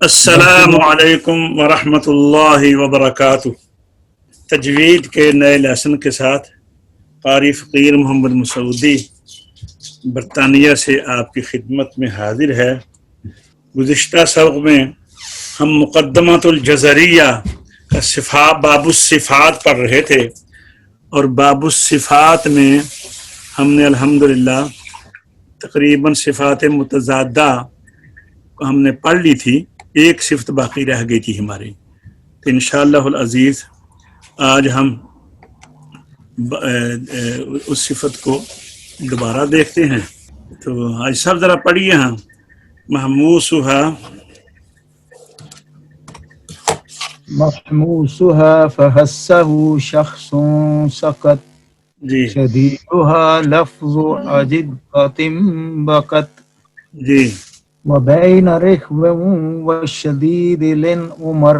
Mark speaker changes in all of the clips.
Speaker 1: السلام علیکم ورحمۃ اللہ وبرکاتہ۔ تجوید کے نئے لیسن کے ساتھ قاری فقیر محمد مسعودی برطانیہ سے آپ کی خدمت میں حاضر ہے۔ گزشتہ سبق میں ہم مقدمۃ الجزریہ کا باب الصفات پڑھ رہے تھے، اور باب الصفات میں ہم نے الحمدللہ تقریباً صفات متضادہ کو ہم نے پڑھ لی تھی، ایک صفت باقی رہ گئی تھی ہماری۔ تو انشاءاللہ العزیز آج ہم اس صفت کو دوبارہ دیکھتے ہیں۔ تو آج سب ذرا پڑھیے ہاں۔
Speaker 2: محموسها فهسه شخص سقط
Speaker 1: جی
Speaker 2: شديدها لفظ أجدة بقت
Speaker 1: جی
Speaker 2: وبين رخو والشديد لن أمر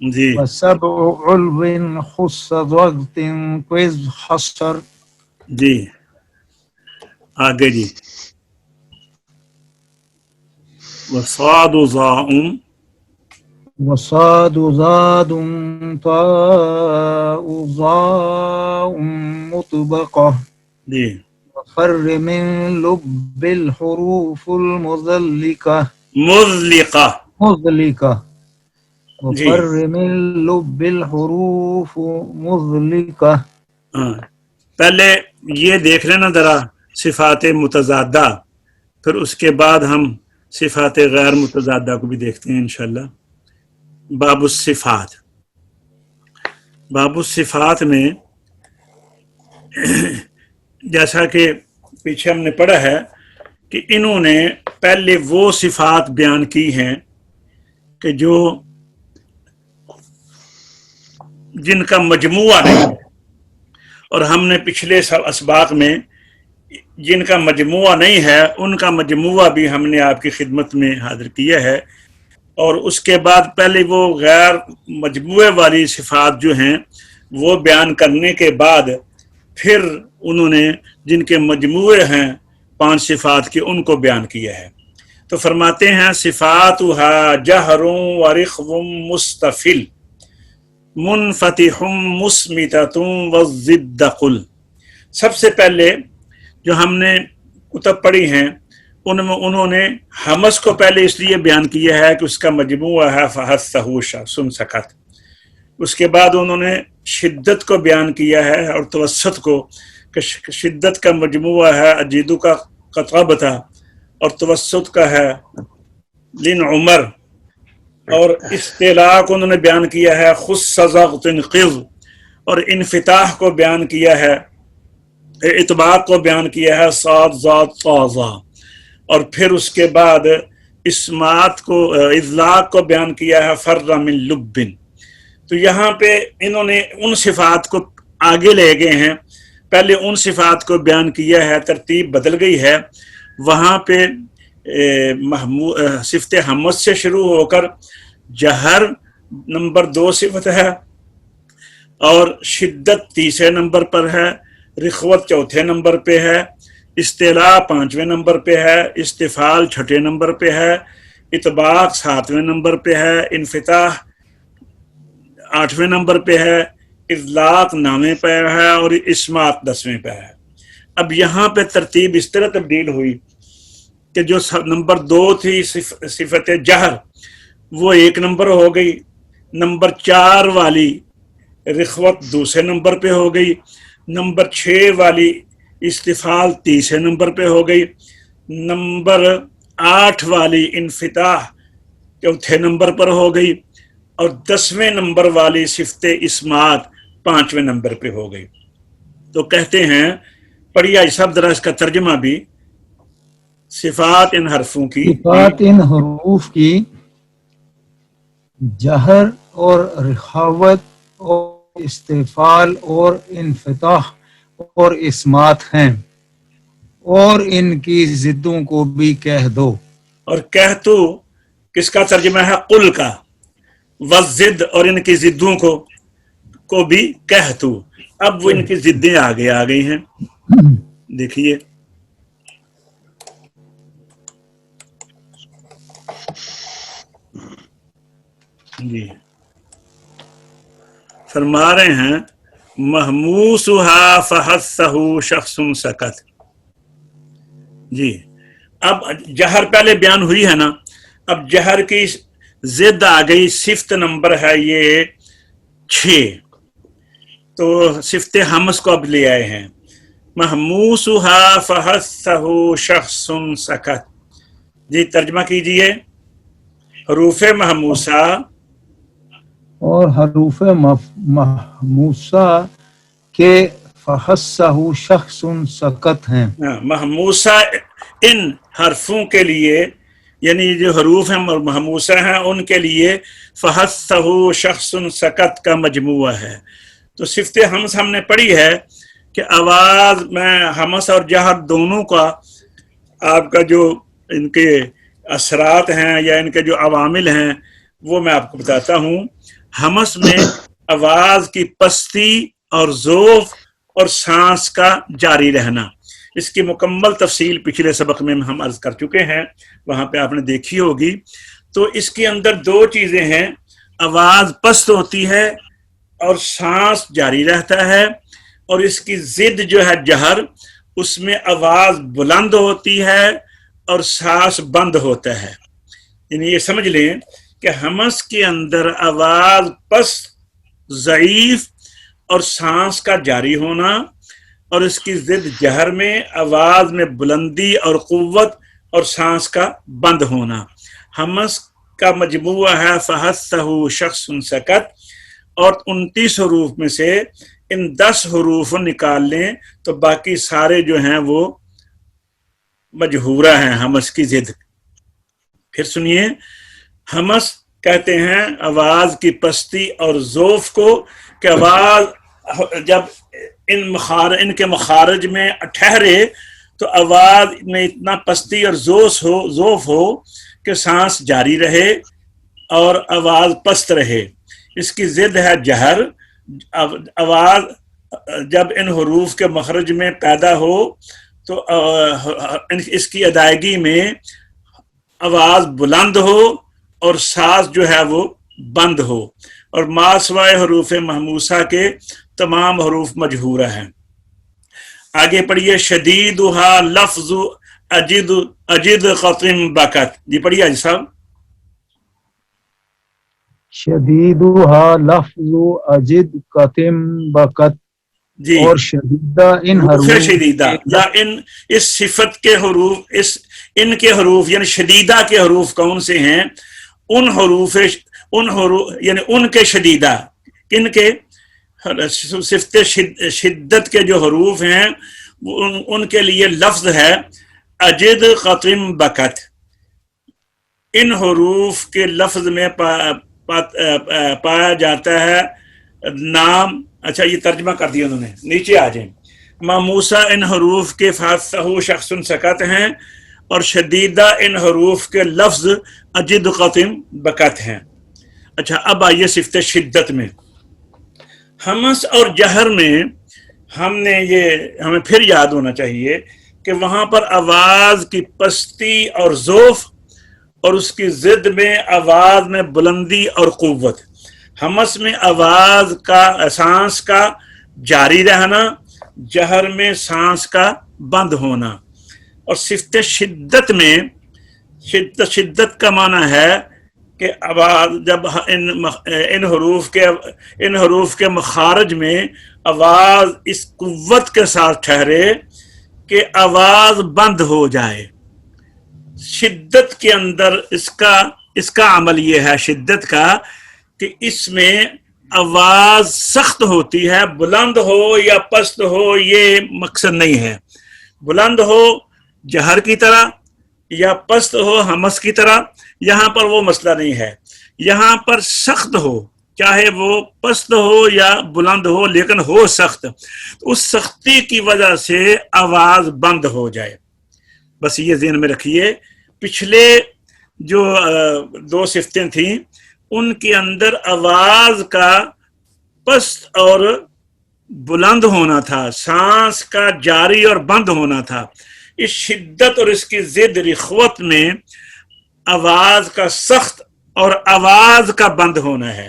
Speaker 1: جی
Speaker 2: وسبع علو خص ضغط قز حصر
Speaker 1: جی آگے جی وصاد ضاء
Speaker 2: وصاد زاد طاء ضاء مطبقة
Speaker 1: جی
Speaker 2: وفر من لب الحروف المذلكة
Speaker 1: مذلقہ جی
Speaker 2: وفر من لب الحروف مذلكة
Speaker 1: ہاں، پہلے یہ دیکھ لینا ذرا صفات متضادہ، پھر اس کے بعد ہم صفات غیر متضادہ کو بھی دیکھتے ہیں انشاءاللہ۔ باب الصفات، باب الصفات میں جیسا کہ پیچھے ہم نے پڑھا ہے کہ انہوں نے پہلے وہ صفات بیان کی ہیں کہ جو جن کا مجموعہ نہیں، اور ہم نے پچھلے اسباق میں جن کا مجموعہ نہیں ہے ان کا مجموعہ بھی ہم نے آپ کی خدمت میں حاضر کیا ہے، اور اس کے بعد پہلے وہ غیر مجموعے والی صفات جو ہیں وہ بیان کرنے کے بعد پھر انہوں نے جن کے مجموعے ہیں 5 صفات کے ان کو بیان کیا ہے۔ تو فرماتے ہیں صفاتها جہر ورخو مستفل منفتح مسمتۃ والضد قل۔ سب سے پہلے جو ہم نے کتب پڑھی ہیں ان میں انہوں نے حمس کو پہلے اس لیے بیان کیا ہے کہ اس کا مجموعہ ہے فحثہ شخص سکت، اس کے بعد انہوں نے شدت کو بیان کیا ہے اور توسط کو، کہ شدت کا مجموعہ ہے اجیدو کا قطب تھا، اور توسط کا ہے لن عمر، اور استعلاء کو انہوں نے بیان کیا ہے خص ضغط قض، اور انفتاح کو بیان کیا ہے، اطباق کو بیان کیا ہے صاد ذات طازہ، اور پھر اس کے بعد اسمات کو اذلاق کو بیان کیا ہے فر من لب۔ تو یہاں پہ انہوں نے ان صفات کو آگے لے گئے ہیں، پہلے ان صفات کو بیان کیا ہے، ترتیب بدل گئی ہے، وہاں پہ صفت حمد سے شروع ہو کر جہر نمبر 2 صفت ہے، اور شدت تیسرے نمبر پر ہے، رخوت چوتھے نمبر پہ ہے، استعلاء 5ویں نمبر پہ ہے، استفعال 6 نمبر پہ ہے، اطباق 7ویں نمبر پہ ہے، انفتاح 8ویں نمبر پہ ہے، اطلاق 9ویں پہ ہے، اور اسمات 10ویں پہ ہے۔ اب یہاں پہ ترتیب اس طرح تبدیل ہوئی کہ جو نمبر 2 تھی صفت جہر وہ 1 نمبر ہو گئی، نمبر 4 والی رخوت دوسرے نمبر پہ ہو گئی، نمبر 6 والی استفعال تیسرے نمبر پہ ہو گئی، نمبر 8 والی انفتاح چوتھے نمبر پر ہو گئی، اور 10ویں نمبر والی صفت اسمات 5ویں نمبر پہ ہو گئی۔ تو کہتے ہیں پڑھیے سب ذرا اس کا ترجمہ بھی، صفات ان حرفوں کی
Speaker 2: صفات ان حروف کی جہر اور رخاوت اور استفعال اور انفتاح اور اسمات ہیں، اور ان کی ضدوں کو بھی کہہ دو۔
Speaker 1: اور کہہ تو کس کا ترجمہ ہے؟ قل کا، وزد اور ان کی ضدوں کو بھی کہہ تو۔ اب وہ ان کی ضدیں آگے آ گئی ہیں، دیکھیے جی فرما رہے ہیں محموسها فحثه شخص سکت. جی اب جہر پہلے بیان ہوئی ہے نا، اب جہر کی ضد آ گئی، صفت نمبر ہے یہ 6، تو صفت حمس کو اب لے آئے ہیں. محموسها فحثه شخص سکت. جی ترجمہ کیجئے. حروف محموسہ
Speaker 2: اور حروف محموسہ کے فحثہ شخص سکت ہیں.
Speaker 1: محموسہ ان حرفوں کے لیے، یعنی جو حروف ہیں محموسہ ہیں ان کے لیے فحثہ شخص سکت کا مجموعہ ہے. تو صفت حمس ہم نے پڑھی ہے کہ آواز میں حمس اور جہر دونوں کا آپ کا جو ان کے اثرات ہیں یا ان کے جو عوامل ہیں وہ میں آپ کو بتاتا ہوں. حمس میں آواز کی پستی اور ذوف اور سانس کا جاری رہنا، اس کی مکمل تفصیل پچھلے سبق میں ہم عرض کر چکے ہیں، وہاں پہ آپ نے دیکھی ہوگی. تو اس کے اندر 2 چیزیں ہیں، آواز پست ہوتی ہے اور سانس جاری رہتا ہے، اور اس کی ضد جو ہے جہر، اس میں آواز بلند ہوتی ہے اور سانس بند ہوتا ہے. یعنی یہ سمجھ لیں کہ حمس کے اندر آواز پست، ضعیف اور سانس کا جاری ہونا، اور اس کی ضد جہر میں آواز میں بلندی اور قوت اور سانس کا بند ہونا. حمس کا مجموعہ ہے فحثہ شخص سکت، اور 29 حروف میں سے ان 10 حروف نکال لیں تو باقی سارے جو ہیں وہ مجہورہ ہیں حمس کی ضد. پھر سنیے، حمس کہتے ہیں آواز کی پستی اور ذوف کو، کہ آواز جب ان کے مخارج میں ٹھہرے تو آواز میں اتنا پستی اور ذوف ہو کہ سانس جاری رہے اور آواز پست رہے. اس کی ضد ہے جہر. آواز جب ان حروف کے مخرج میں پیدا ہو تو اس کی ادائیگی میں آواز بلند ہو اور ساز جو ہے وہ بند ہو، اور ما سوائے حروف محموسہ کے تمام حروف مجہورہ ہیں. آگے پڑھیے. شدیدھا لفظ اجد قطم بکت. جی پڑھیے حاجی صاحب.
Speaker 2: شدیدھا لفظ اجد قطم بکت.
Speaker 1: جی
Speaker 2: اور شدیدہ ان حروف
Speaker 1: شدیدہ یا اس صفت کے حروف، ان کے حروف یعنی شدیدہ کے حروف کون سے ہیں؟ ان حروف یعنی ان کے شدیدہ، کن کے؟ صفت شدت کے جو حروف ہیں ان کے لیے لفظ ہے اجد قطم بکت. ان حروف کے لفظ میں پایا جاتا ہے نام. اچھا یہ ترجمہ کر دیا انہوں نے، نیچے آ جائیں. محموسہ ان حروف کے فحثہ شخص سکت ہیں، اور شدیدہ ان حروف کے لفظ اجد قطم بکت ہیں. اچھا اب آئیے صفت شدت میں. حمس اور جہر میں ہمیں پھر یاد ہونا چاہیے کہ وہاں پر آواز کی پستی اور ذوف اور اس کی ضد میں آواز میں بلندی اور قوت. حمس میں آواز کا سانس کا جاری رہنا، جہر میں سانس کا بند ہونا. اور صفت شدت میں شدت کا معنی ہے کہ آواز جب ان حروف کے مخارج میں آواز اس قوت کے ساتھ ٹھہرے کہ آواز بند ہو جائے. شدت کے اندر اس کا عمل یہ ہے شدت کا کہ اس میں آواز سخت ہوتی ہے، بلند ہو یا پست ہو یہ مقصد نہیں ہے. بلند ہو جہر کی طرح یا پست ہو حمس کی طرح، یہاں پر وہ مسئلہ نہیں ہے. یہاں پر سخت ہو، چاہے وہ پست ہو یا بلند ہو لیکن ہو سخت، اس سختی کی وجہ سے آواز بند ہو جائے. بس یہ ذہن میں رکھیے. پچھلے جو 2 صفتیں تھیں ان کے اندر آواز کا پست اور بلند ہونا تھا، سانس کا جاری اور بند ہونا تھا. اس شدت اور اس کی ضد رخوت میں آواز کا سخت اور آواز کا بند ہونا ہے.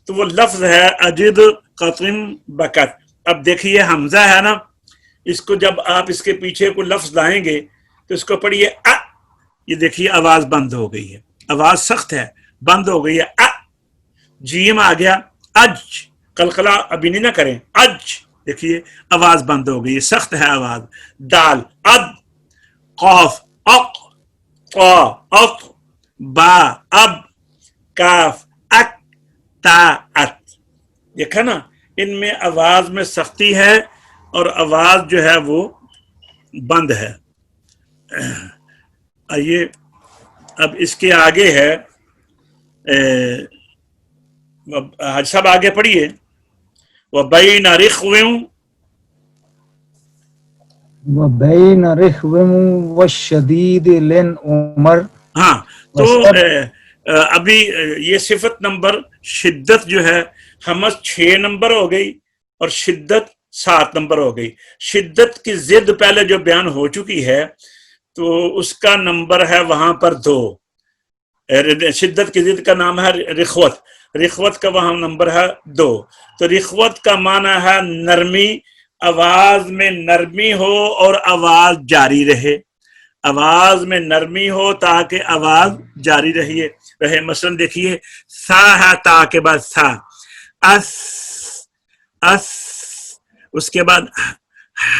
Speaker 1: تو وہ لفظ ہے اجد قطن بکت. اب دیکھیے حمزہ ہے نا، اس کو جب آپ اس کے پیچھے کو لفظ لائیں گے تو اس کو پڑھیے ا. یہ دیکھیے آواز بند ہو گئی ہے، آواز سخت ہے، بند ہو گئی ہے. ا. جیم آ گیا اج. قلقلہ ابھی نہیں نہ کریں. اج دیکھیے آواز بند ہو گئی ہے، سخت ہے آواز. دال اد. قاف اق. طا اط. با اب. کاف اک. تا ات. دیکھا نا، ان میں آواز میں سختی ہے اور آواز جو ہے وہ بند ہے. آئیے اب اس کے آگے ہے، حاج صاحب آگے پڑھیے. وَبَيْنَ رِخْوٍ.
Speaker 2: وبین رخو والشدید لن عمر.
Speaker 1: ہاں تو
Speaker 2: وسب
Speaker 1: ابھی یہ صفت نمبر شدت جو ہے ہمس 6 نمبر ہو گئی اور شدت 7 نمبر ہو گئی. شدت کی ضد پہلے جو بیان ہو چکی ہے تو اس کا نمبر ہے وہاں پر 2. شدت کی ضد کا نام ہے رخوت. رخوت کا وہاں نمبر ہے 2. تو رخوت کا معنی ہے نرمی، آواز میں نرمی ہو اور آواز جاری رہے. آواز میں نرمی ہو تاکہ آواز جاری رہے. مثلا دیکھیے سا ہے، تا کے بعد سا. اس اس. اس کے بعد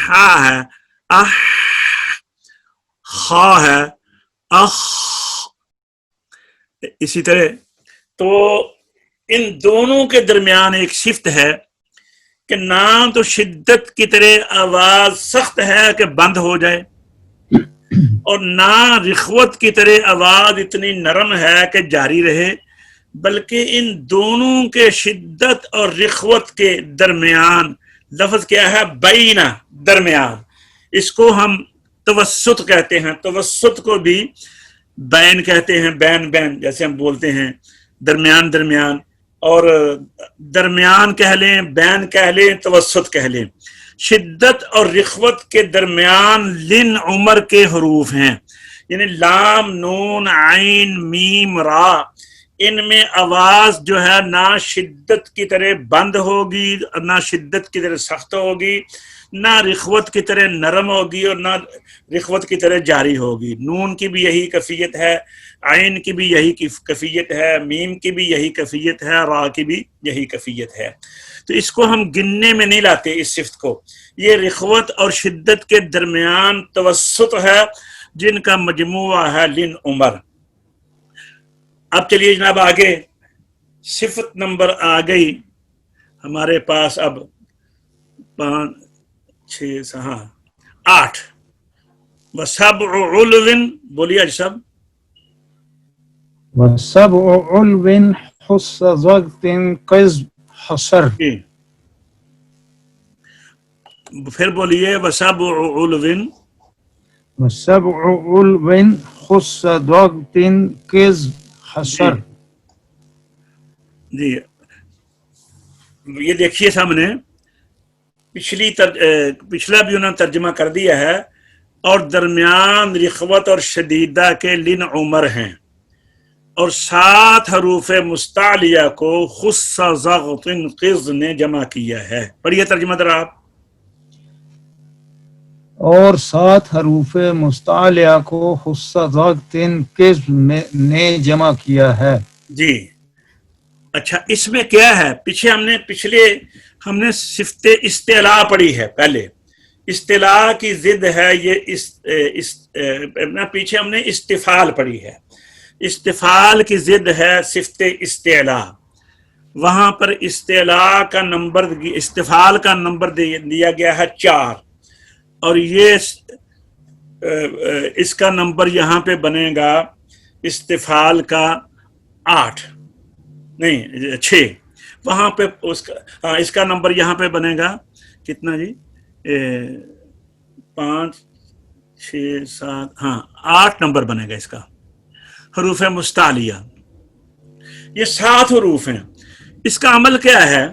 Speaker 1: ہا ہے، اح. خا ہے، اخ. اسی طرح تو ان دونوں کے درمیان ایک صفت ہے کہ نہ تو شدت کی طرح آواز سخت ہے کہ بند ہو جائے اور نہ رخوت کی طرح آواز اتنی نرم ہے کہ جاری رہے، بلکہ ان دونوں کے شدت اور رخوت کے درمیان لفظ کیا ہے؟ بینا، درمیان. اس کو ہم توسط کہتے ہیں. توسط کو بھی بین کہتے ہیں، بین بین جیسے ہم بولتے ہیں، درمیان درمیان. اور درمیان کہہ لیں، بین کہہ لیں، توسط کہہ لیں. شدت اور رخوت کے درمیان لن عمر کے حروف ہیں، یعنی لام، نون، عین، میم، را. ان میں آواز جو ہے نہ شدت کی طرح بند ہوگی، نہ شدت کی طرح سخت ہوگی، نہ رخوت کی طرح نرم ہوگی اور نہ رخوت کی طرح جاری ہوگی. نون کی بھی یہی کیفیت ہے، عین کی بھی یہی کیفیت ہے، میم کی بھی یہی کیفیت ہے، را کی بھی یہی کیفیت ہے. تو اس کو ہم گننے میں نہیں لاتے اس صفت کو. یہ رخوت اور شدت کے درمیان توسط ہے جن کا مجموعہ ہے لن عمر. اب چلیے جناب آگے، صفت نمبر آ گئی ہمارے پاس اب 5 6 8. وَسَبْعُ عُلْوٍ. بولیے اج سب.
Speaker 2: وسبع علو حس ضغط قز حصر.
Speaker 1: پھر بولیے وَسَبْعُ عُلْوٍ.
Speaker 2: وسبع علو حس ضغط قز حصر.
Speaker 1: جی یہ دیکھیے سامنے پچھلا بھی انہوں نے ترجمہ کر دیا ہے. اور درمیان رخوت اور شدیدہ کے لن عمر ہیں، اور 7 حروف مستعلیہ کو خص ضغط قز نے جمع کیا ہے. پڑھیے ترجمہ در آپ.
Speaker 2: اور 7 حروف مستعلیہ کو خص ضغط قز نے جمع کیا ہے.
Speaker 1: جی اچھا، اس میں کیا ہے؟ ہم نے صفت استعلاء پڑھی ہے پہلے. استعلاء کی ضد ہے یہ پیچھے ہم نے استفال پڑھی ہے. استفال کی ضد ہے صفت استعلاء. وہاں پر استعلاء کا نمبر، استفال کا نمبر دیا گیا ہے 4، اور یہ اس کا نمبر یہاں پہ بنے گا استفال کا 8 نہیں 6. وہاں پہ اس کا نمبر یہاں پہ بنے گا کتنا جی؟ 5 6 7 8 نمبر بنے گا اس کا. حروف مستعلیہ یہ 7 حروف ہیں. اس کا عمل کیا ہے؟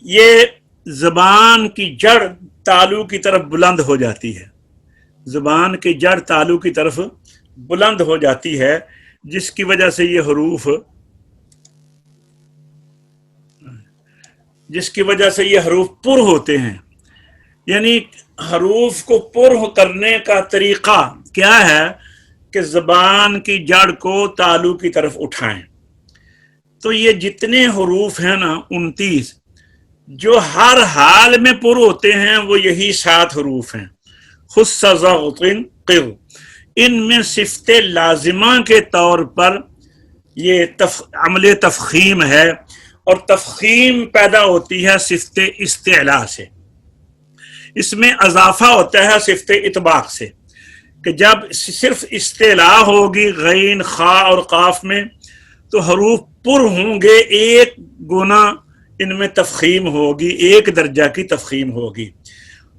Speaker 1: یہ زبان کی جڑ تالو کی طرف بلند ہو جاتی ہے. زبان کی جڑ تالو کی طرف بلند ہو جاتی ہے جس کی وجہ سے یہ حروف پر ہوتے ہیں. یعنی حروف کو پر کرنے کا طریقہ کیا ہے کہ زبان کی جڑ کو تالو کی طرف اٹھائیں. تو یہ جتنے حروف ہیں نا 29 جو ہر حال میں پر ہوتے ہیں وہ یہی 7 حروف ہیں. خص ضغط قر، ان میں صفت لازمہ کے طور پر یہ عمل تفخیم ہے، اور تفخیم پیدا ہوتی ہے صفت استعلاء سے. اس میں اضافہ ہوتا ہے صفت اطباق سے، کہ جب صرف استعلاء ہوگی غین خا اور قاف میں تو حروف پر ہوں گے، ایک گنا ان میں تفخیم ہوگی، ایک درجہ کی تفخیم ہوگی.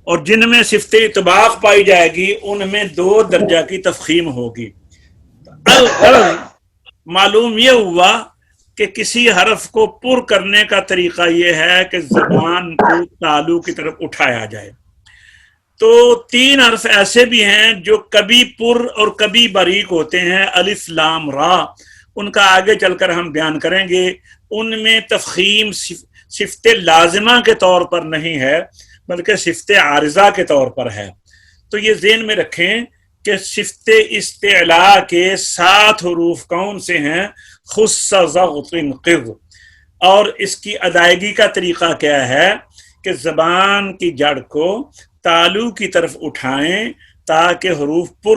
Speaker 1: اور جن میں صفت اطباق پائی جائے گی ان میں 2 درجہ کی تفخیم ہوگی. الغرض معلوم یہ ہوا کہ کسی حرف کو پر کرنے کا طریقہ یہ ہے کہ زبان کو تالو کی طرف اٹھایا جائے. تو 3 حرف ایسے بھی ہیں جو کبھی پر اور کبھی باریک ہوتے ہیں، الف لام را، ان کا آگے چل کر ہم بیان کریں گے. ان میں تفخیم صفت لازمہ کے طور پر نہیں ہے بلکہ صفت عارضہ کے طور پر ہے. تو یہ ذہن میں رکھیں کہ صفت استعلاء کے 7 حروف کون سے ہیں؟ خص ضغط قر. اور اس کی ادائیگی کا طریقہ کیا ہے کہ زبان کی جڑ کو تالو کی طرف اٹھائیں تاکہ حروف پر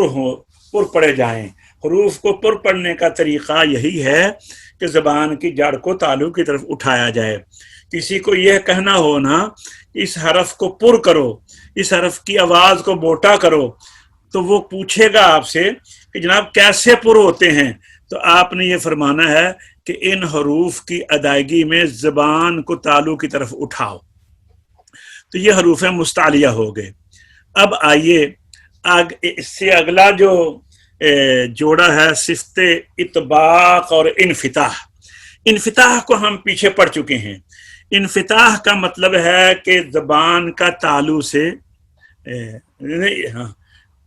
Speaker 1: پڑے جائیں. حروف کو پر پڑنے کا طریقہ یہی ہے کہ زبان کی جڑ کو تالو کی طرف اٹھایا جائے. کسی کو یہ کہنا ہو نا اس حرف کو پر کرو، اس حرف کی آواز کو موٹا کرو، تو وہ پوچھے گا آپ سے کہ جناب کیسے پر ہوتے ہیں؟ تو آپ نے یہ فرمانا ہے کہ ان حروف کی ادائیگی میں زبان کو تالو کی طرف اٹھاؤ. تو یہ حروف مستعلیہ ہو گئے. اب آئیے اس سے اگلا جو جوڑا ہے صفت اطباق اور انفتاح. انفتاح کو ہم پیچھے پڑھ چکے ہیں. انفتاح کا مطلب ہے کہ زبان کا تالو سے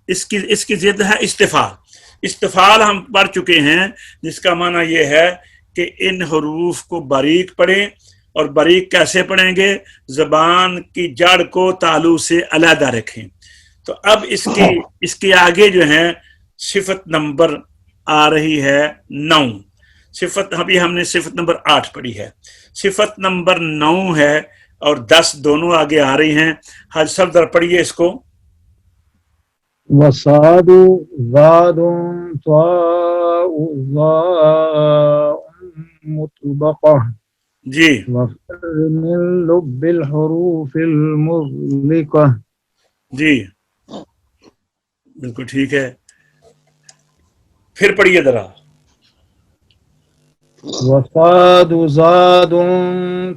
Speaker 1: اس کی ضد ہے استفال. استفال ہم پڑھ چکے ہیں جس کا معنی یہ ہے کہ ان حروف کو باریک پڑھیں. اور باریک کیسے پڑھیں گے؟ زبان کی جڑ کو تالو سے علیحدہ رکھیں. تو اب اس کے آگے جو ہے صفت نمبر آ رہی ہے 9. صفت ابھی ہم نے صفت نمبر 8 پڑھی ہے، صفت نمبر 9 ہے اور 10 دونوں آگے آ رہی ہیں. حاج صفدر پڑھیے اس کو.
Speaker 2: وصاد زاد طاء ظاء مطبقہ
Speaker 1: جی
Speaker 2: وفر من لب الحروف المغلقہ.
Speaker 1: جی بالکل ٹھیک ہے. پھر پڑھیے ذرا.
Speaker 2: وصاد زاد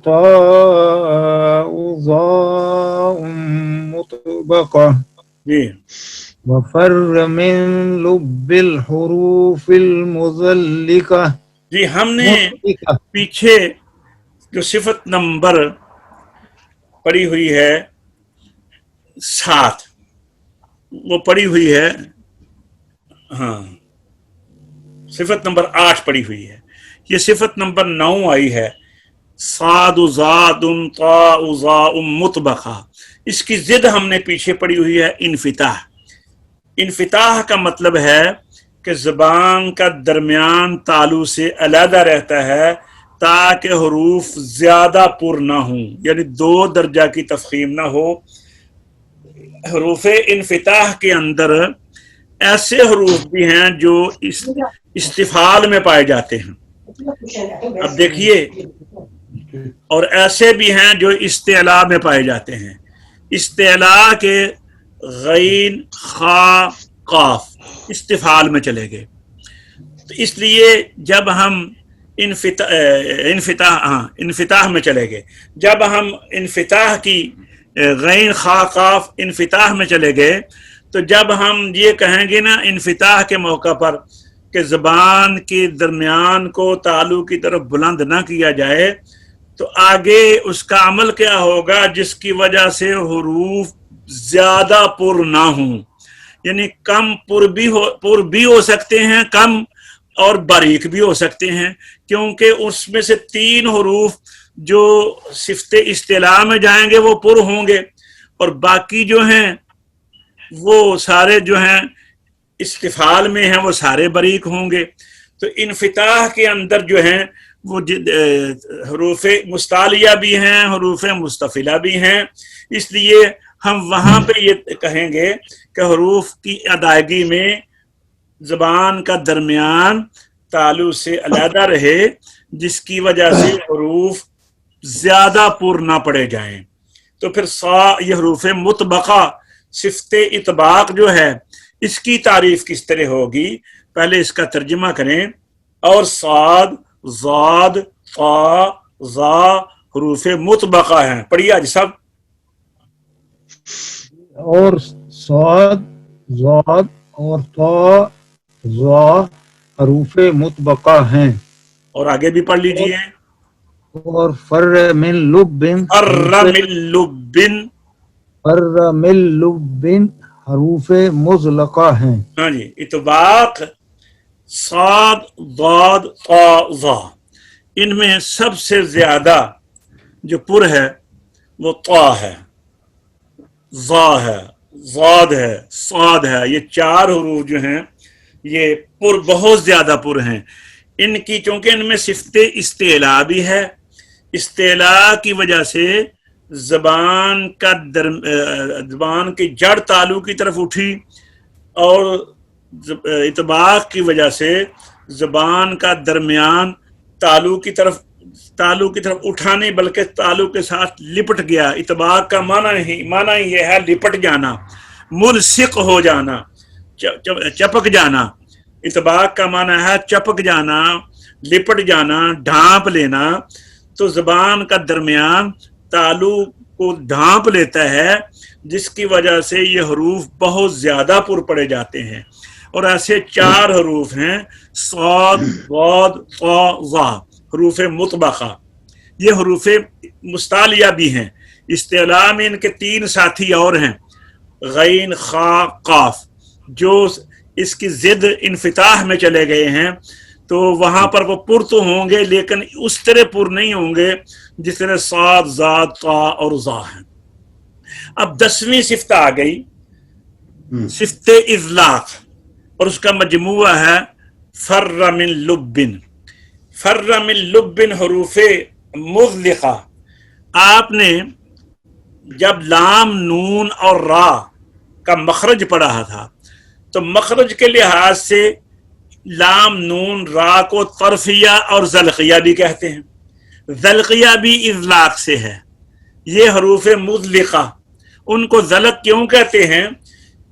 Speaker 2: طاء ظاء مطبقہ
Speaker 1: جی
Speaker 2: وفر من لب الحروف المذلقہ.
Speaker 1: جی ہم نے پیچھے جو صفت نمبر پڑھی ہوئی ہے 7 وہ پڑھی ہوئی ہے، ہاں صفت نمبر 8 پڑھی ہوئی ہے. یہ صفت نمبر 9 آئی ہے صاد زاد طاء ظاء مطبقہ. اس کی ضد ہم نے پیچھے پڑھی ہوئی ہے انفتاح. انفتاح کا مطلب ہے کہ زبان کا درمیان تالو سے علیحدہ رہتا ہے تاکہ حروف زیادہ پر نہ ہوں، یعنی 2 درجہ کی تفخیم نہ ہو. حروف انفتاح کے اندر ایسے حروف بھی ہیں جو استفال میں پائے جاتے ہیں، اب دیکھیے، اور ایسے بھی ہیں جو استعلاء میں پائے جاتے ہیں. استعلاء کے غین خا قاف استفال میں چلے گئے. تو اس لیے جب ہم انفتاح میں چلے گئے، جب ہم انفتاح کی غین خا قاف انفتاح میں چلے گئے تو جب ہم یہ کہیں گے نا انفتاح کے موقع پر کہ زبان کے درمیان کو تالو کی طرف بلند نہ کیا جائے، تو آگے اس کا عمل کیا ہوگا جس کی وجہ سے حروف زیادہ پر نہ ہوں. یعنی کم پر بھی ہو سکتے ہیں، کم اور باریک بھی ہو سکتے ہیں، کیونکہ اس میں سے 3 حروف جو صفت استعلاء میں جائیں گے وہ پر ہوں گے، اور باقی جو ہیں وہ سارے جو ہیں استفعال میں ہیں وہ سارے باریک ہوں گے۔ تو انفتاح کے اندر جو ہیں وہ حروف مستعلیہ بھی ہیں، حروف مستفلہ بھی ہیں، اس لیے ہم وہاں پہ یہ کہیں گے کہ حروف کی ادائیگی میں زبان کا درمیان تالو سے علیحدہ رہے، جس کی وجہ سے حروف زیادہ پر نہ پڑے جائیں۔ تو پھر یہ حروف مطبقہ صفت اطباق جو ہے اس کی تعریف کس طرح ہوگی، پہلے اس کا ترجمہ کریں۔ اور صاد، ضاد، طا، ظا حروف مطبقہ ہیں، پڑھیے آج سب۔
Speaker 2: اور صاد، ضاد اور طا، ظا حروف مطبقہ ہیں،
Speaker 1: اور آگے بھی پڑھ لیجئے۔
Speaker 2: اور فر من لب، فر من لب حروف مزلقہ ہیں۔
Speaker 1: ہاں جی، اطباق صاد، ضاد، طا، ظا، ان میں سب سے زیادہ جو پر ہے وہ طا ہے، ظا ہے، ضاد ہے، صاد ہے۔ یہ 4 حروف جو ہیں یہ پر بہت زیادہ پر ہیں۔ ان کی چونکہ ان میں صفت استعلاء بھی ہے، استعلاء کی وجہ سے زبان کی جڑ تالو کی طرف اٹھی، اور اطباق کی وجہ سے زبان کا درمیان تالو کی طرف اٹھا نہیں بلکہ تالو کے ساتھ لپٹ گیا۔ اطباق کا معنی یہ ہے لپٹ جانا، ملصق ہو جانا، چپک جانا۔ اطباق کا معنی ہے چپک جانا، لپٹ جانا، ڈھانپ لینا۔ تو زبان کا درمیان تالو کو ڈھانپ لیتا ہے، جس کی وجہ سے یہ حروف بہت زیادہ پر پڑے جاتے ہیں۔ اور ایسے 4 حروف ہیں، صاد، ضاد، طا، ظا، حروف مطبقہ۔ یہ حروف مستعلیہ بھی ہیں، استعلاء میں ان کے 3 ساتھی اور ہیں، غین، خا، قاف، جو اس کی ضد انفتاح میں چلے گئے ہیں۔ تو وہاں پر وہ پر تو ہوں گے لیکن اس طرح پر نہیں ہوں گے جس طرح صاد، ضاد، طا اور ظا ہیں۔ اب 10ویں صفت آ گئی، صفت اذلاق، اور اس کا مجموعہ ہے فر من لب۔ فر من لب حروف مغلقہ۔ آپ نے جب لام، نون اور را کا مخرج پڑھا تھا تو مخرج کے لحاظ سے لام، نون، را کو طرفیہ اور زلقیہ بھی کہتے ہیں۔ زلقیہ بھی اذلاق سے ہے۔ یہ حروف مطلقہ، ان کو زلق کیوں کہتے ہیں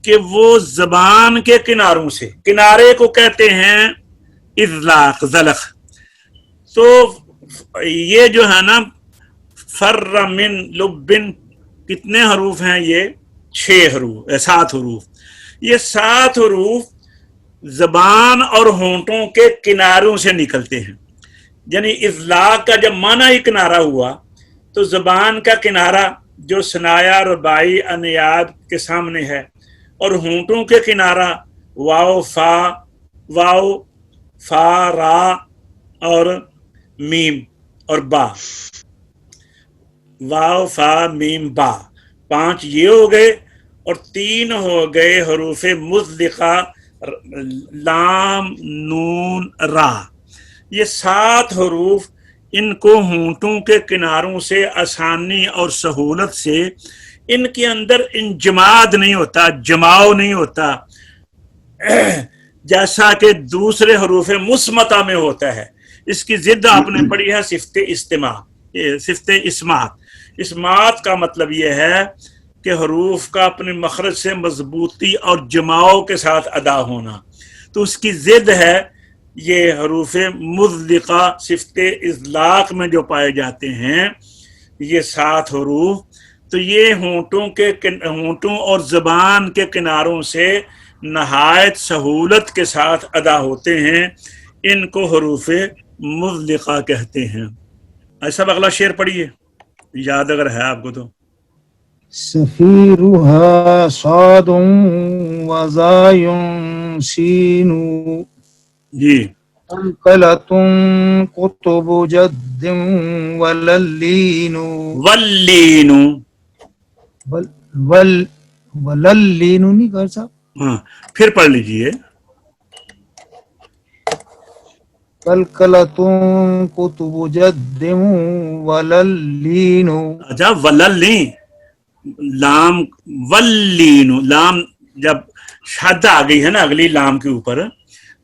Speaker 1: کہ وہ زبان کے کناروں سے، کنارے کو کہتے ہیں اذلاق، زلق۔ تو یہ جو ہے نا فر من لب، کتنے حروف ہیں؟ یہ 7 حروف۔ یہ 7 حروف زبان اور ہونٹوں کے کناروں سے نکلتے ہیں، یعنی اذلاق کا جب معنی ہی کنارہ ہوا تو زبان کا کنارہ جو ثنایا، رباعی، انیاب کے سامنے ہے، اور ہونٹوں کے کنارہ واو، فا، را اور میم اور با، واو، فا، میم، با، 5 یہ ہو گئے، اور 3 ہو گئے حروف مطلقہ، لام، نون، را۔ یہ 7 حروف، ان کو ہونٹوں کے کناروں سے آسانی اور سہولت سے، ان کے اندر انجماد نہیں ہوتا، جماؤ نہیں ہوتا، جیسا کہ دوسرے حروف مصمتہ میں ہوتا ہے۔ اس کی ضد آپ نے پڑھی ہے صفت اسمات۔ اسمات کا مطلب یہ ہے کہ حروف کا اپنے مخرج سے مضبوطی اور جماؤ کے ساتھ ادا ہونا۔ تو اس کی ضد ہے یہ حروف مطلقہ، صفت اذلاق میں جو پائے جاتے ہیں یہ 7 حروف۔ تو یہ ہونٹوں اور زبان کے کناروں سے نہایت سہولت کے ساتھ ادا ہوتے ہیں، ان کو حروف مطلقہ کہتے ہیں۔ ایسا اگلا شعر پڑھیے، یاد اگر ہے آپ کو تو۔
Speaker 2: سفیرها صاد وزاي سين،
Speaker 1: جی
Speaker 2: قلقلة قطب جد وللين
Speaker 1: واللین،
Speaker 2: وللین نہیں کر صاحب،
Speaker 1: ہاں پھر پڑھ لیجئے.
Speaker 2: قلقلة قطب جد وللین.
Speaker 1: اچھا ولل نہیں، لام واللین، لام جب شد آ گئی ہے نا اگلی لام کے اوپر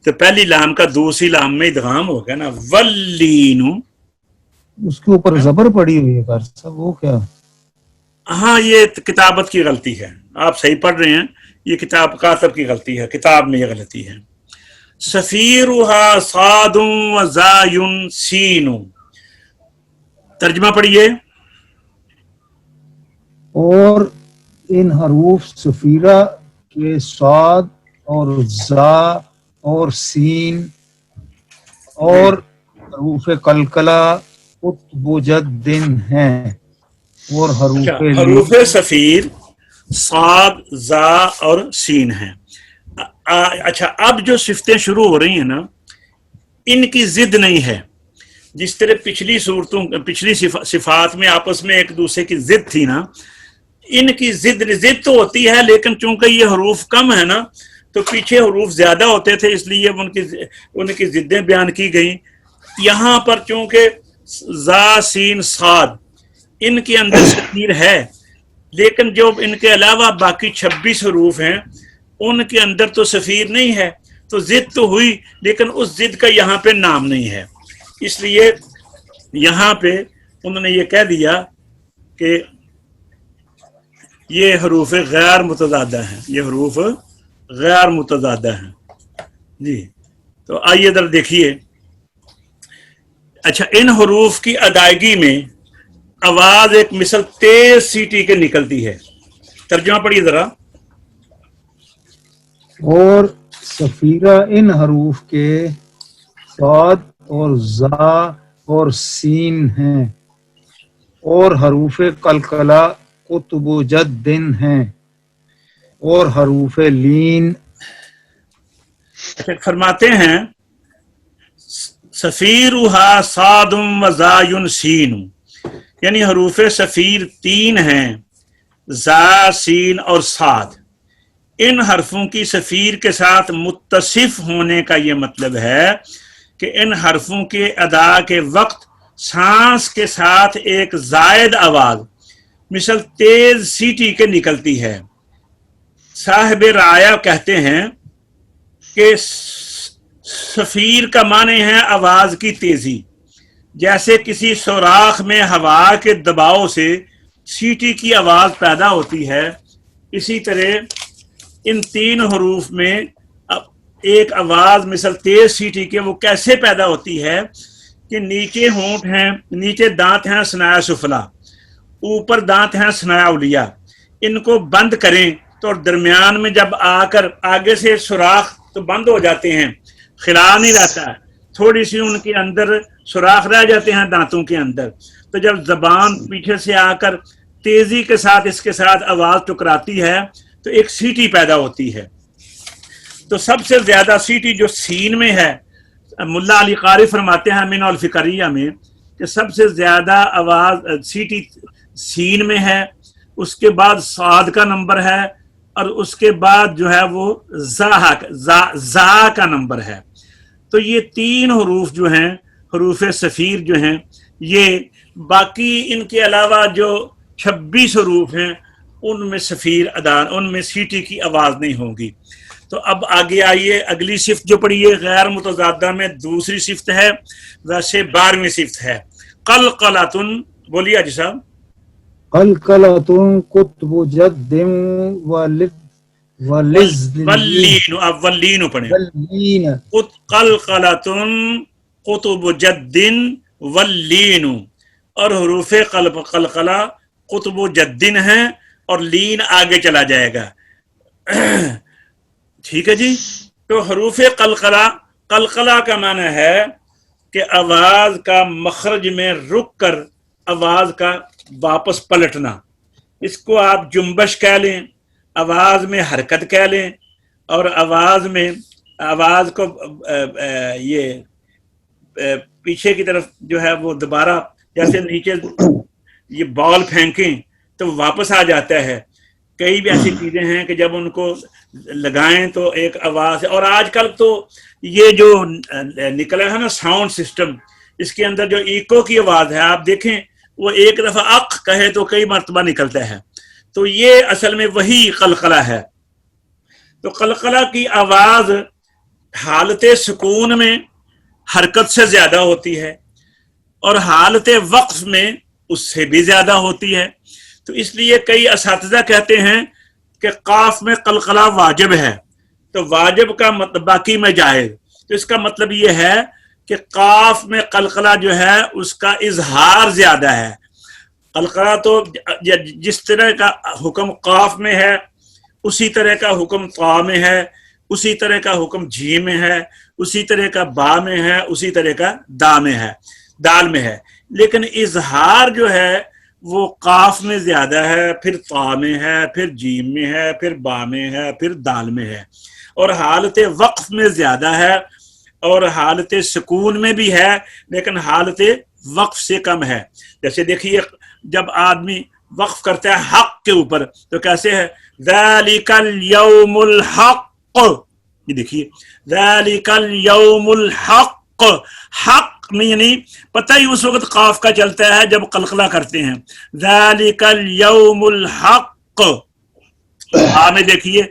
Speaker 1: تو پہلی لام کا دوسری لام میں ادغام ہو گیا نا، واللین.
Speaker 2: اس کے اوپر زبر پڑی ہوئی ہے کر صاحب، وہ کیا؟
Speaker 1: ہاں یہ کتابت کی غلطی ہے، آپ صحیح پڑھ رہے ہیں، یہ کتاب کاتب کی غلطی ہے، کتاب میں یہ غلطی ہے. سفیرها صاد و زای سین. ترجمہ پڑھیے.
Speaker 2: اور ان حروف سفیرہ کے صاد اور زا اور سین اور حروف قلقلہ قطب جد ہیں، اور
Speaker 1: اچھا
Speaker 2: حروف
Speaker 1: حروف
Speaker 2: لین
Speaker 1: سفیر صاد زا اور سین ہیں. اچھا اب جو صفتیں شروع ہو رہی ہیں نا ان کی ضد نہیں ہے، جس طرح پچھلی صورتوں پچھلی صفات میں آپس میں ایک دوسرے کی ضد تھی نا، ان کی ضد تو ہوتی ہے، لیکن چونکہ یہ حروف کم ہے نا تو پیچھے حروف زیادہ ہوتے تھے، اس لیے ان کی ضدیں بیان کی گئیں. یہاں پر چونکہ زا سین صاد ان کے اندر سفیر ہے، لیکن جو ان کے علاوہ باقی 26 حروف ہیں ان کے اندر تو سفیر نہیں ہے، تو ضد تو ہوئی لیکن اس ضد کا یہاں پہ نام نہیں ہے. اس لیے یہاں پہ انہوں نے یہ کہہ دیا کہ یہ حروف غیر متضادہ ہیں، یہ حروف غیر متضادہ ہیں. جی تو آئیے ذرا دیکھیے. اچھا ان حروف کی ادائیگی میں آواز ایک مثل تیز سیٹی کے نکلتی ہے. ترجمہ پڑھیے ذرا.
Speaker 2: اور سفیرہ ان حروف کے صاد اور زا اور سین ہیں، اور حروف قلقلہ قطب جد ہیں، اور حروف لین.
Speaker 1: اچھا فرماتے ہیں سفیرها صاد و زای سین، یعنی حروف سفیر 3 ہیں، زا سین اور صاد. ان حرفوں کی سفیر کے ساتھ متصف ہونے کا یہ مطلب ہے کہ ان حرفوں کے ادا کے وقت سانس کے ساتھ ایک زائد آواز مثل تیز سیٹی کے نکلتی ہے. صاحب رعایا کہتے ہیں کہ سفیر کا معنی ہے آواز کی تیزی، جیسے کسی سوراخ میں ہوا کے دباؤ سے سیٹی کی آواز پیدا ہوتی ہے، اسی طرح ان 3 حروف میں ایک آواز مثل تیز سیٹی کے وہ کیسے پیدا ہوتی ہے کہ نیچے ہونٹ ہیں، نیچے دانت ہیں ثنایا سفلا، اوپر دانت ہیں ثنایا علیا، ان کو بند کریں تو درمیان میں جب آ کر آگے سے سوراخ تو بند ہو جاتے ہیں، خلا نہیں رہتا ہے، تھوڑی سی ان کے اندر سوراخ رہ جاتے ہیں دانتوں کے اندر، تو جب زبان پیچھے سے آ کر تیزی کے ساتھ اس کے ساتھ آواز ٹکراتی ہے تو ایک سیٹی پیدا ہوتی ہے. تو سب سے زیادہ سیٹی جو سین میں ہے، ملا علی قاری فرماتے ہیں من الفقریہ میں کہ سب سے زیادہ آواز سیٹی سین میں ہے، اس کے بعد صاد کا نمبر ہے، اور اس کے بعد جو ہے وہ زا کا نمبر ہے. تو یہ 3 حروف جو ہیں حروف سفیر جو ہیں، یہ باقی ان کے علاوہ جو 26 حروف ہیں ان میں سفیر ادا، ان میں سیٹی کی آواز نہیں ہوگی. تو اب آگے آئیے اگلی صفت جو پڑھی ہے غیر متضادہ میں دوسری صفت ہے، ویسے 12ویں صفت ہے قلقلۃ. بولیے حاجی صاحب.
Speaker 2: قلقلۃ قطب جد
Speaker 1: واللین، اب واللین پڑھیں.
Speaker 2: واللین.
Speaker 1: قلقلۃ قطب جد واللین، اور حروف قلقلہ قطب جد ہیں اور لین آگے چلا جائے گا. ٹھیک ہے جی. تو حروف قلقلہ کا معنی ہے کہ آواز کا مخرج میں رک کر آواز کا واپس پلٹنا، اس کو آپ جنبش کہہ لیں، آواز میں حرکت کہہ لیں، اور آواز کو یہ پیچھے کی طرف جو ہے وہ دوبارہ جیسے نیچے یہ بال پھینکیں تو واپس آ جاتا ہے. کئی بھی ایسی چیزیں ہیں کہ جب ان کو لگائیں تو ایک آواز ہے. اور آج کل تو یہ جو نکلا ہے نا ساؤنڈ سسٹم، اس کے اندر جو ایکو کی آواز ہے آپ دیکھیں وہ ایک دفعہ اق کہے تو کئی مرتبہ نکلتا ہے. تو یہ اصل میں وہی قلقلہ ہے. تو قلقلہ کی آواز حالت سکون میں حرکت سے زیادہ ہوتی ہے اور حالت وقف میں اس سے بھی زیادہ ہوتی ہے. تو اس لیے کئی اساتذہ کہتے ہیں کہ قاف میں قلقلہ واجب ہے. تو واجب کا مطلب باقی میں جائز. تو اس کا مطلب یہ ہے کہ قاف میں قلقلہ جو ہے اس کا اظہار زیادہ ہے. قلقلہ تو جس طرح کا حکم قاف میں ہے اسی طرح کا حکم طا میں ہے، اسی طرح کا حکم جیم میں ہے، اسی طرح کا با میں ہے، اسی طرح کا دا میں ہے، دال میں ہے. لیکن اظہار جو ہے وہ قاف میں زیادہ ہے، پھر طا میں ہے، پھر جیم میں ہے، پھر با میں ہے، پھر دال میں ہے. اور حالت وقف میں زیادہ ہے اور حالت سکون میں بھی ہے لیکن حالت وقف سے کم ہے. جیسے دیکھیے جب آدمی وقف کرتا ہے حق کے اوپر تو کیسے ہے؟ ذالک الیوم الحق. یہ دیکھیے ذالک الیوم الحق. حق میں یعنی پتہ ہی اس وقت قاف کا چلتا ہے جب قلقلہ کرتے ہیں. ذالک الیوم الحق. میں دیکھیے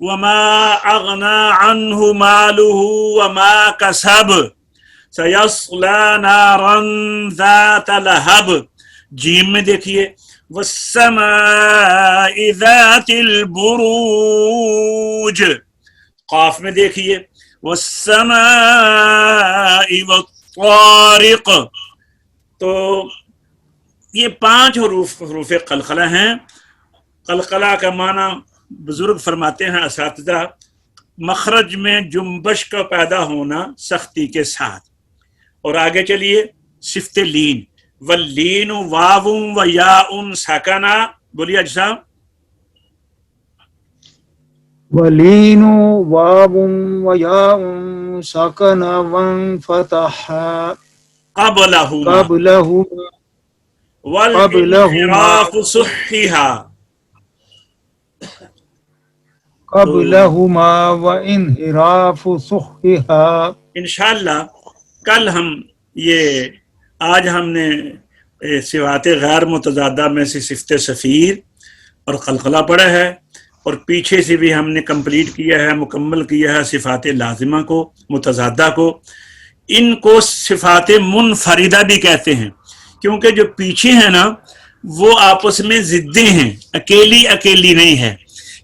Speaker 1: وما اغنى عنه ماله وما كسب سيصلى نارا ذات لهب. جیم میں دیکھیے والسماء ذات البروج. قاف میں دیکھیے والسماء والطارق. تو یہ 5 حروف قلقلہ ہیں. قلقلہ کا معنی بزرگ فرماتے ہیں اساتذہ مخرج میں جنبش کا پیدا ہونا سختی کے ساتھ. اور آگے چلیے صفت لین. واللین واو و یاء سکنا. بولیے اجزا.
Speaker 2: واللین واو و یاء سکنا وانفتح قبلهما
Speaker 1: والانحراف صحیحا.
Speaker 2: قبلهما وانحراف صحیحا.
Speaker 1: انشاءاللہ کل آج ہم نے صفات غیر متضادہ میں سے صفت صفیر اور قلقلہ پڑھا ہے اور پیچھے سے بھی ہم نے کمپلیٹ کیا ہے، مکمل کیا ہے صفات لازمہ کو، متضادہ کو. ان کو صفات منفردہ بھی کہتے ہیں کیونکہ جو پیچھے ہیں نا وہ آپس میں ضدیں ہیں، اکیلی نہیں ہے.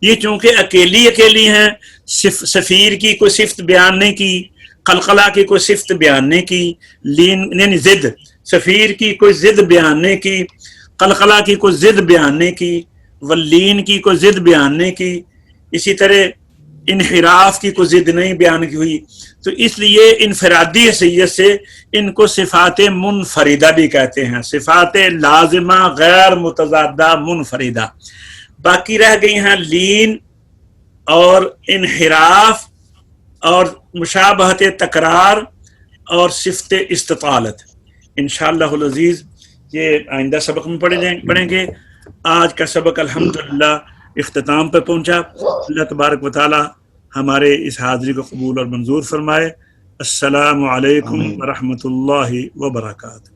Speaker 1: یہ چونکہ اکیلی ہیں، صفیر کی کوئی صفت بیان نہیں کی، قلقلہ کی کوئی صفت بیان نہیں کی، لین ضد صفیر کی کوئی ضد بیان نہیں کی، قلقلہ کی کوئی ضد بیان نہیں کی، واللین کی کوئی ضد بیان نہیں کی، اسی طرح انحراف کی کوئی ضد نہیں بیان کی ہوئی. تو اس لیے انفرادی حیثیت سے ان کو صفات منفردہ بھی کہتے ہیں، صفات لازمہ غیر متضادہ منفردہ. باقی رہ گئی ہیں لین اور انحراف اور مشابہت تکرار اور صفت استطالت. انشاءاللہ العزیز یہ آئندہ سبق میں پڑھیں گے. آج کا سبق الحمدللہ اختتام پر پہنچا. اللہ تبارک و تعالی ہمارے اس حاضری کو قبول اور منظور فرمائے. السلام علیکم ورحمۃ اللہ وبرکاتہ.